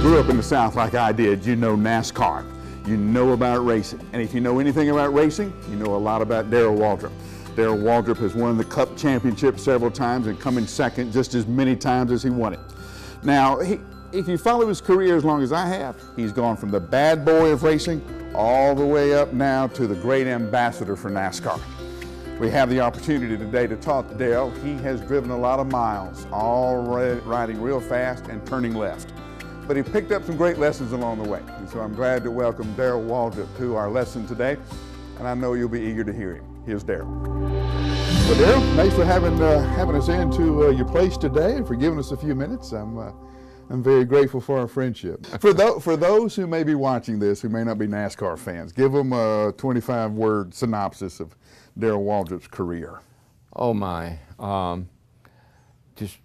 Grew up in the South like I did, you know NASCAR. You know about racing. And if you know anything about racing, you know a lot about Darrell Waltrip. Darrell Waltrip has won the Cup Championship several times and come in second just as many times as he won it. Now, if you follow his career as long as I have, he's gone from the bad boy of racing all the way up now to the great ambassador for NASCAR. We have the opportunity today to talk to Darrell. He has driven a lot of miles, all riding real fast and turning left. But he picked up some great lessons along the way. And so I'm glad to welcome Darrell Waltrip to our lesson today. And I know you'll be eager to hear him. Here's Darrell. Well, Darrell, thanks for having us into your place today and for giving us a few minutes. I'm very grateful for our friendship. For those who may be watching this who may not be NASCAR fans, give them a 25-word synopsis of Darrell Waltrip's career. Oh my, just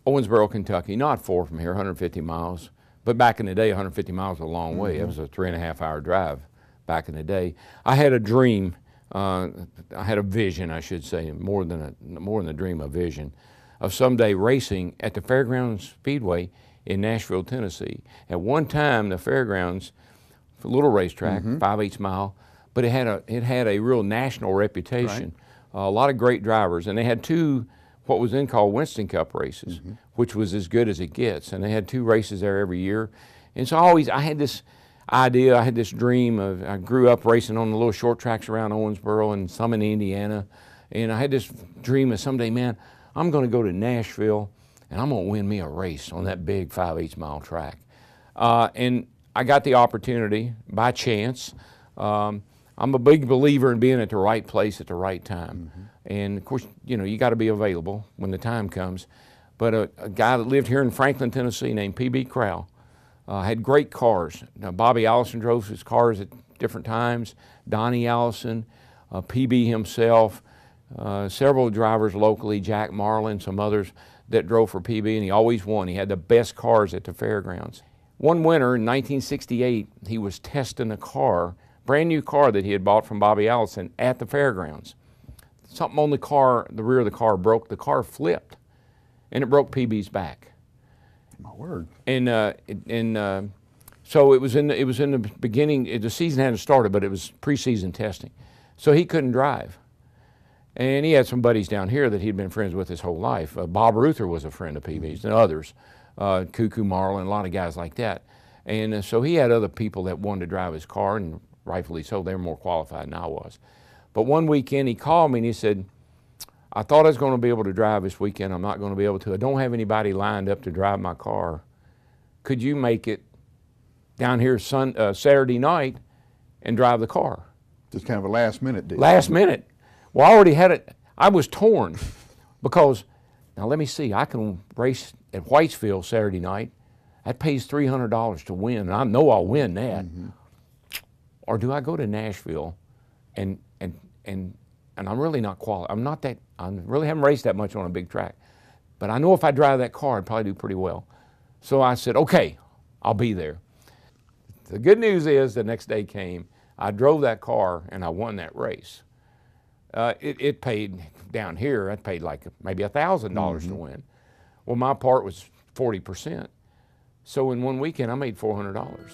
Owensboro, Kentucky, not far from here, 150 miles. But back in the day, 150 miles was a long way. It was a 3.5-hour drive back in the day. I had a dream, I had a vision, I should say, more than a dream, a vision, of someday racing at the Fairgrounds Speedway in Nashville, Tennessee. At one time, the Fairgrounds, a little racetrack, 5/8 mile, but it had a real national reputation. Right. A lot of great drivers, and they had two what was then called Winston Cup races, which was as good as it gets. And they had 2 races there every year. And so I had this idea, I had this dream of, I grew up racing on the little short tracks around Owensboro and some in Indiana. And I had this dream of someday, man, I'm going to go to Nashville and I'm going to win me a race on that big 5/8 mile track. And I got the opportunity by chance. I'm a big believer in being at the right place at the right time. And of course, you know, you got to be available when the time comes. But a guy that lived here in Franklin, Tennessee named P.B. Crowell had great cars. Now, Bobby Allison drove his cars at different times, Donnie Allison, P.B. himself, several drivers locally, Jack Marlin, some others that drove for P.B., and he always won. He had the best cars at the fairgrounds. One winter in 1968, he was testing a car, brand new car that he had bought from Bobby Allison at the fairgrounds. Something on the car, the rear of the car broke. The car flipped, and it broke PB's back. My word. And so it was in the beginning. The season hadn't started, but it was preseason testing. So he couldn't drive, and he had some buddies down here that he'd been friends with his whole life. Bob Ruther was a friend of PB's, and others, Cuckoo Marlin, a lot of guys like that. And so he had other people that wanted to drive his car, and rightfully so. They were more qualified than I was. But one weekend he called me and he said, I thought I was going to be able to drive this weekend. I'm not going to be able to. I don't have anybody lined up to drive my car. Could you make it down here Saturday night and drive the car? Just kind of a last minute deal. Last minute. Well, I already had it. I was torn because, now let me see, I can race at Whitesville Saturday night. That pays $300 to win, and I know I'll win that. Or do I go to Nashville and I'm really not qualified. I really haven't raced that much on a big track. But I know if I drive that car, I'd probably do pretty well. So I said, okay, I'll be there. The good news is the next day came, I drove that car and I won that race. It paid down here, it paid like maybe $1,000 to win. Well, my part was 40%. So in one weekend, I made $400.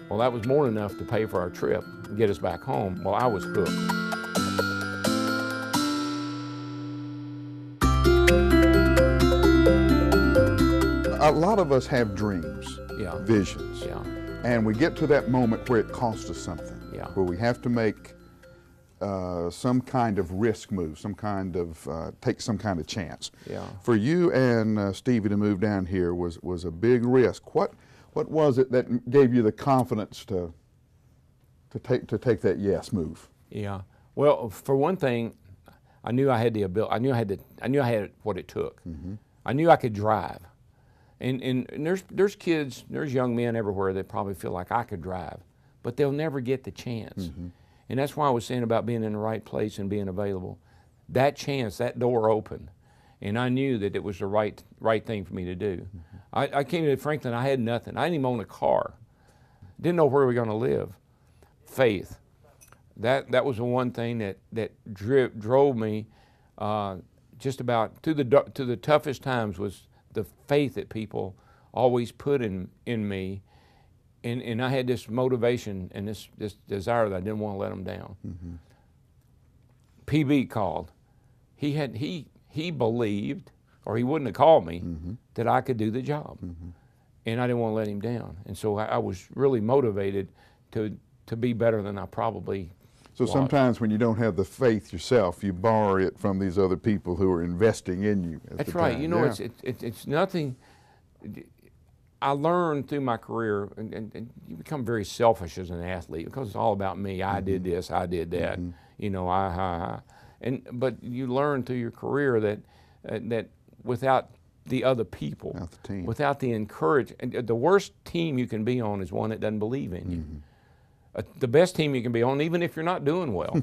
Well, that was more than enough to pay for our trip and get us back home. Well, I was hooked. A lot of us have dreams, visions, and we get to that moment where it costs us something, where we have to make some kind of risk move, some kind of take some kind of chance. For you and Stevie to move down here was a big risk. What was it that gave you the confidence to take that yes move? Yeah. Well, for one thing, I knew I had the ability. I knew I had what it took. I knew I could drive. And there's kids, there's young men everywhere that probably feel like I could drive, but they'll never get the chance. And that's why I was saying about being in the right place and being available. That chance, that door opened. and I knew that it was the right thing for me to do. I came to Franklin, I had nothing. I didn't even own a car. Didn't know where we were going to live. Faith. That was the one thing that drove me just about to the toughest times, was the faith that people always put in me, and I had this motivation and this desire that I didn't want to let them down. PB called. He believed, or he wouldn't have called me, that I could do the job, and I didn't want to let him down. And so I was really motivated to be better than I probably. So sometimes when you don't have the faith yourself, you borrow it from these other people who are investing in you. That's right. You know, it's nothing. I learned through my career, and you become very selfish as an athlete because it's all about me. I did this, I did that. You know, but you learn through your career that without the other people, without the team, without the encouragement, the worst team you can be on is one that doesn't believe in you. The best team you can be on, even if you're not doing well,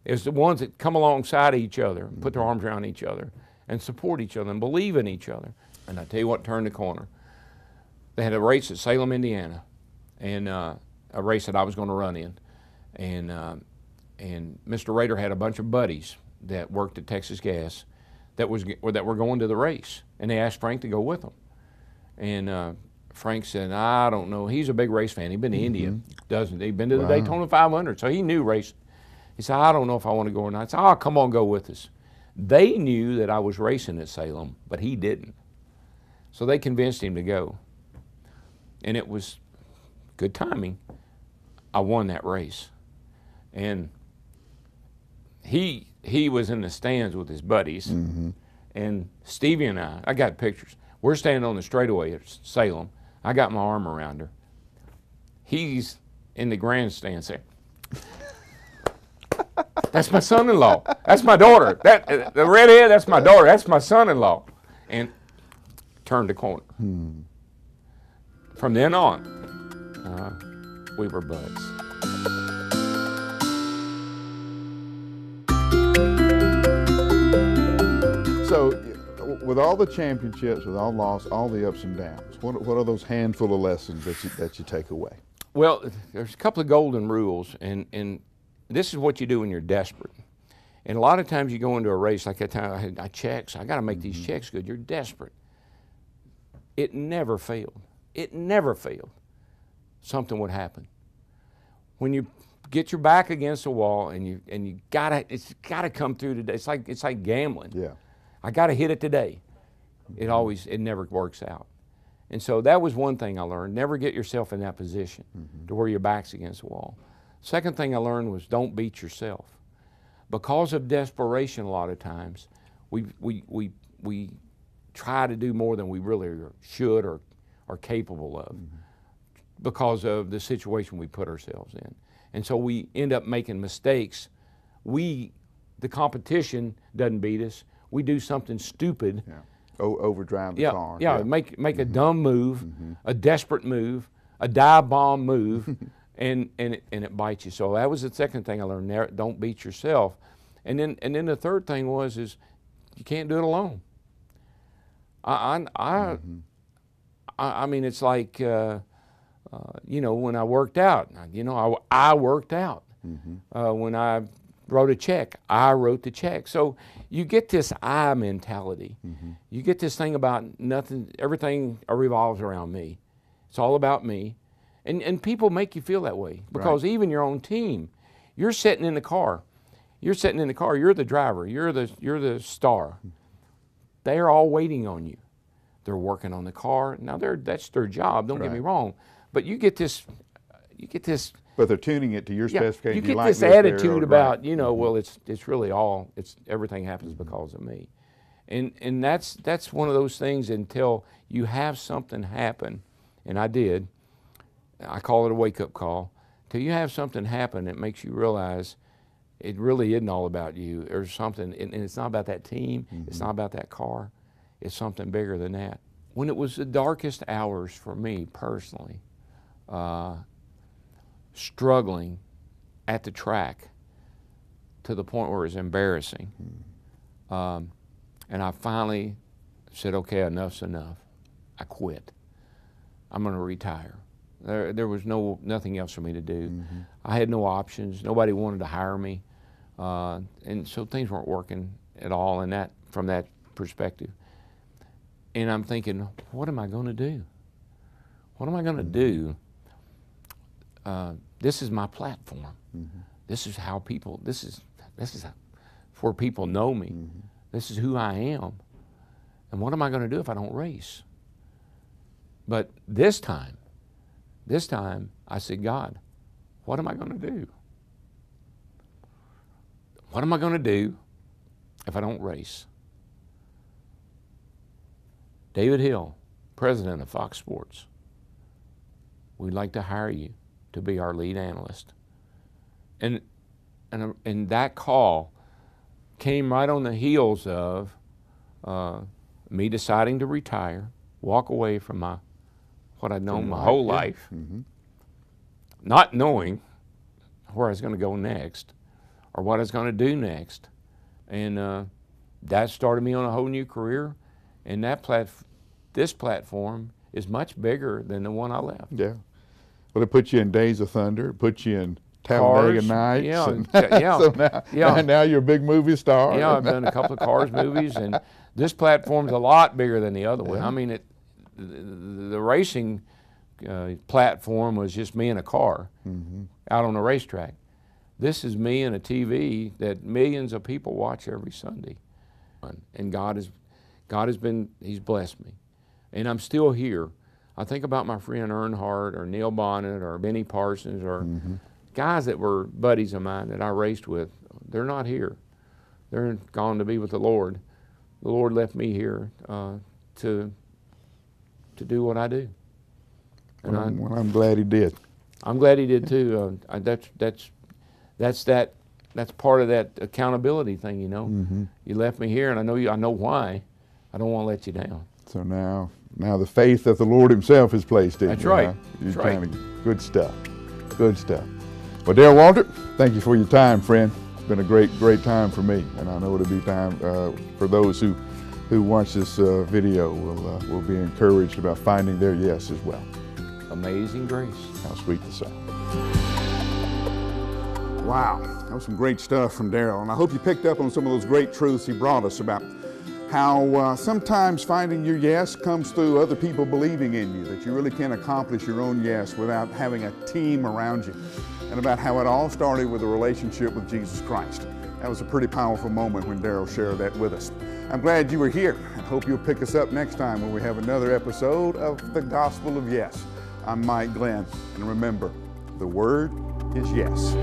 is the ones that come alongside each other, and put their arms around each other, and support each other, and believe in each other. And I tell you what turned the corner. They had a race at Salem, Indiana, and a race that I was going to run in. And Mr. Rader had a bunch of buddies that worked at Texas Gas that were going to the race, and they asked Frank to go with them. And Frank said, I don't know. He's a big race fan. He'd been to India, he'd been to the Daytona 500, so he knew racing. He said, I don't know if I want to go or not. I said, oh, come on, go with us. They knew that I was racing at Salem, but he didn't. So they convinced him to go. And it was good timing. I won that race. And he was in the stands with his buddies. And Stevie and I got pictures. We're standing on the straightaway at Salem. I got my arm around her. He's in the grandstand saying, that's my son-in-law. That's my daughter. The redhead, that's my daughter. That's my son-in-law. And turned the corner. From then on, we were buds. So, with all the championships, with all loss, all the ups and downs, what are those handful of lessons that you take away? Well, there's a couple of golden rules, and this is what you do when you're desperate. And a lot of times you go into a race, like that time I had checks, I got to make these checks good. You're desperate. It never failed. It never failed. Something would happen. When you get your back against the wall and it's gotta come through today. It's like gambling. Yeah. I gotta hit it today. It never works out. And so that was one thing I learned. Never get yourself in that position to where your back's against the wall. Second thing I learned was don't beat yourself. Because of desperation, a lot of times, we try to do more than we really should or are capable of because of the situation we put ourselves in. And so we end up making mistakes. The competition doesn't beat us. We do something stupid. Yeah. Overdrive the car. Yeah, make a dumb move, a desperate move, a dive bomb move, and it bites you. So that was the second thing I learned. Don't beat yourself. And then the third thing is you can't do it alone. I mean, it's like when I worked out. I worked out. When I wrote a check, I wrote the check. So you get this I mentality. You get this thing about nothing. Everything revolves around me. It's all about me, and people make you feel that way because even your own team, you're sitting in the car. You're sitting in the car. You're the driver. You're the star. They are all waiting on you. They're working on the car. Now that's their job. Don't get me wrong, but you get this. But they're tuning it to your specification. You get this attitude about well, it's really everything happens because of me, and that's one of those things until you have something happen, and I did. I call it a wake-up call. Till you have something happen that makes you realize it really isn't all about you. There's something, and it's not about that team. It's not about that car. It's something bigger than that. When it was the darkest hours for me personally, struggling at the track to the point where it was embarrassing, And I finally said, okay, enough's enough. I quit. I'm going to retire. There was nothing else for me to do. I had no options. Nobody wanted to hire me. And so things weren't working at all from that perspective. And I'm thinking, what am I going to do? What am I going to do? This is my platform. This is how people, this is where people know me. This is who I am. And what am I going to do if I don't race? But this time I said, God, what am I going to do? What am I going to do if I don't race? David Hill, president of Fox Sports, we'd like to hire you to be our lead analyst. And that call came right on the heels of me deciding to retire, walk away from what I'd known my whole life, not knowing where I was going to go next or what I was going to do next. And that started me on a whole new career. And this platform is much bigger than the one I left. Yeah. Well, it put you in Days of Thunder. It put you in Talladega Nights. Yeah, So now you're a big movie star. Yeah, I've done a couple of Cars movies, and this platform's a lot bigger than the other one. I mean, the racing platform was just me in a car out on the racetrack. This is me and a TV that millions of people watch every Sunday. And God has been, He's blessed me. And I'm still here. I think about my friend Earnhardt or Neil Bonnet or Benny Parsons or guys that were buddies of mine that I raced with. They're not here. They're gone to be with the Lord. The Lord left me here to do what I do. And I'm glad He did. I'm glad He did too. That's part of that accountability thing, you know. You left me here, and I know why. I don't want to let you down. So now the faith that the Lord Himself has placed in you. That's right. That's right. Good stuff. Good stuff. Well, Darrell Waltrip, thank you for your time, friend. It's been a great time for me, and I know it'll be time for those who watch this video will be encouraged about finding their yes as well. Amazing grace. How sweet the sound. Wow, that was some great stuff from Darrell, and I hope you picked up on some of those great truths he brought us about how sometimes finding your yes comes through other people believing in you, that you really can't accomplish your own yes without having a team around you, and about how it all started with a relationship with Jesus Christ. That was a pretty powerful moment when Darrell shared that with us. I'm glad you were here, and hope you'll pick us up next time when we have another episode of The Gospel of Yes. I'm Mike Glenn, and remember, the word is yes.